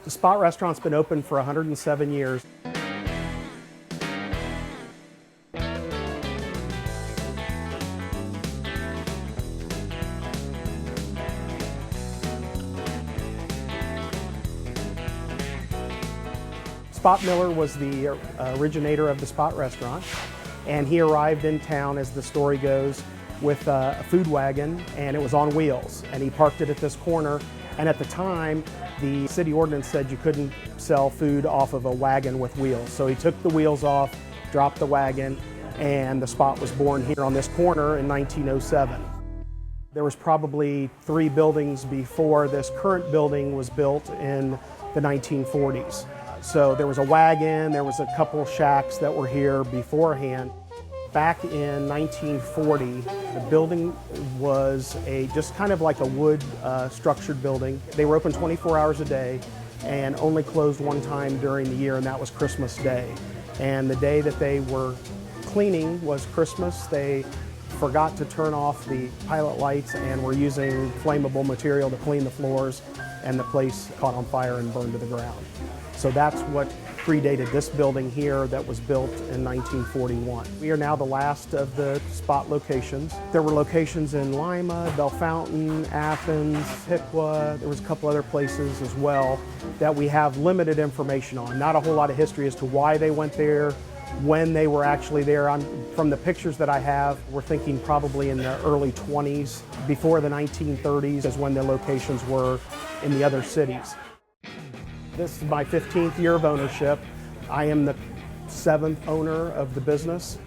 The Spot Restaurant's been open for 107 years. Spot Miller was the originator of the Spot Restaurant, and he arrived in town, as the story goes, with a food wagon, and it was on wheels, and he parked it at this corner. And at the time, the city ordinance said you couldn't sell food off of a wagon with wheels. So he took the wheels off, dropped the wagon, and the Spot was born here on this corner in 1907. There was probably 3 buildings before this current building was built in the 1940s. So there was a wagon, there was a couple shacks that were here beforehand. Back in 1940, the building was just kind of like a wood structured building. They were open 24 hours a day and only closed one time during the year, and that was Christmas Day. And the day that they were cleaning was Christmas. They forgot to turn off the pilot lights and were using flammable material to clean the floors, and the place caught on fire and burned to the ground. So that's what predated this building here that was built in 1941. We are now the last of the Spot locations. There were locations in Lima, Bellefontaine, Athens, Piqua. There was a couple other places as well that we have limited information on. Not a whole lot of history as to why they went there, when they were actually there. From the pictures that I have, we're thinking probably in the early 20s. Before the 1930s is when the locations were in the other cities. This is my 15th year of ownership. I am the 7th owner of the business.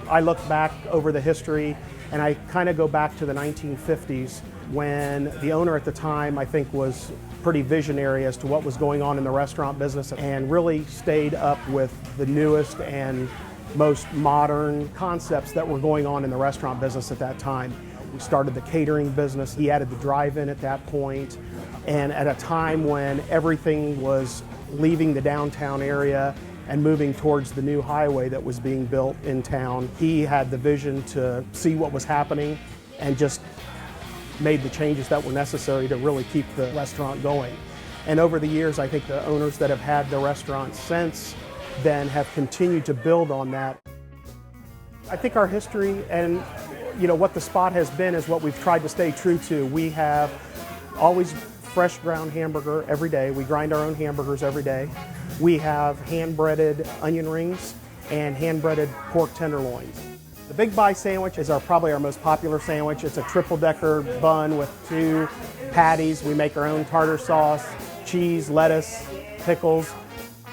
I look back over the history and I kind of go back to the 1950s when the owner at the time, I think, was pretty visionary as to what was going on in the restaurant business and really stayed up with the newest and most modern concepts that were going on in the restaurant business at that time. We started the catering business. He added the drive-in at that point. And at a time when everything was leaving the downtown area and moving towards the new highway that was being built in town, he had the vision to see what was happening and just made the changes that were necessary to really keep the restaurant going. And over the years, I think the owners that have had the restaurant since then have continued to build on that. I think our history and what the Spot has been is what we've tried to stay true to. We have always fresh ground hamburger every day. We grind our own hamburgers every day. We have hand-breaded onion rings and hand-breaded pork tenderloins. The Big Buy sandwich is probably our most popular sandwich. It's a triple-decker bun with 2 patties. We make our own tartar sauce, cheese, lettuce, pickles.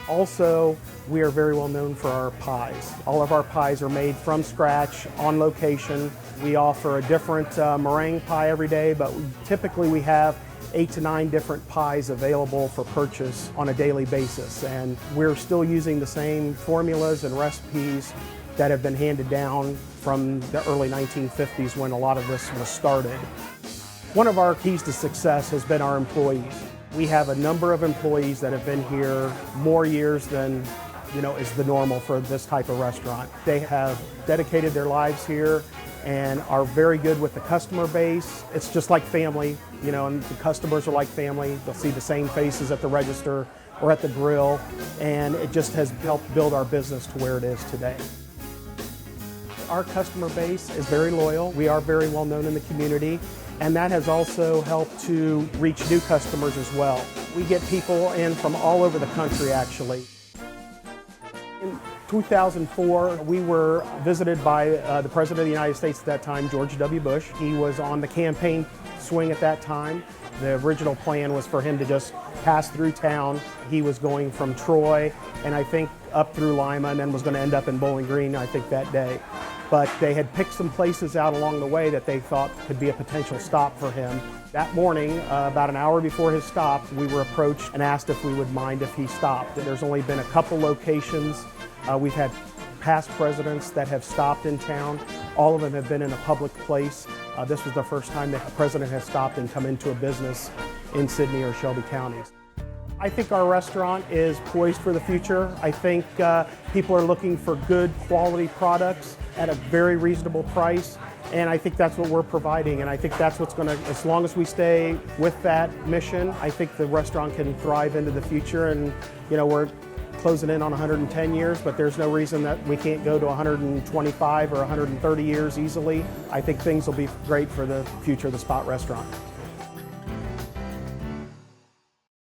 Also, we are very well known for our pies. All of our pies are made from scratch, on location. We offer a different meringue pie every day, but typically we have 8 to 9 different pies available for purchase on a daily basis. And we're still using the same formulas and recipes that have been handed down from the early 1950s when a lot of this was started. One of our keys to success has been our employees. We have a number of employees that have been here more years than is the normal for this type of restaurant. They have dedicated their lives here and are very good with the customer base. It's just like family, and the customers are like family. They'll see the same faces at the register or at the grill, and it just has helped build our business to where it is today. Our customer base is very loyal. We are very well known in the community, and that has also helped to reach new customers as well. We get people in from all over the country, actually. In 2004, we were visited by the President of the United States at that time, George W. Bush. He was on the campaign swing at that time. The original plan was for him to just pass through town. He was going from Troy and I think up through Lima and then was going to end up in Bowling Green, I think, that day. But they had picked some places out along the way that they thought could be a potential stop for him. That morning, about an hour before his stop, we were approached and asked if we would mind if he stopped. There's only been a couple locations. We've had past presidents that have stopped in town. All of them have been in a public place. This was the first time that a president has stopped and come into a business in Sydney or Shelby counties. I think our restaurant is poised for the future. I think people are looking for good quality products at a very reasonable price And I think that's what we're providing, and I think that's what's going to, as long as we stay with that mission, I think the restaurant can thrive into the future. And you know, we're closing in on 110 years, but there's no reason that we can't go to 125 or 130 years easily. I think things will be great for the future of the Spot restaurant.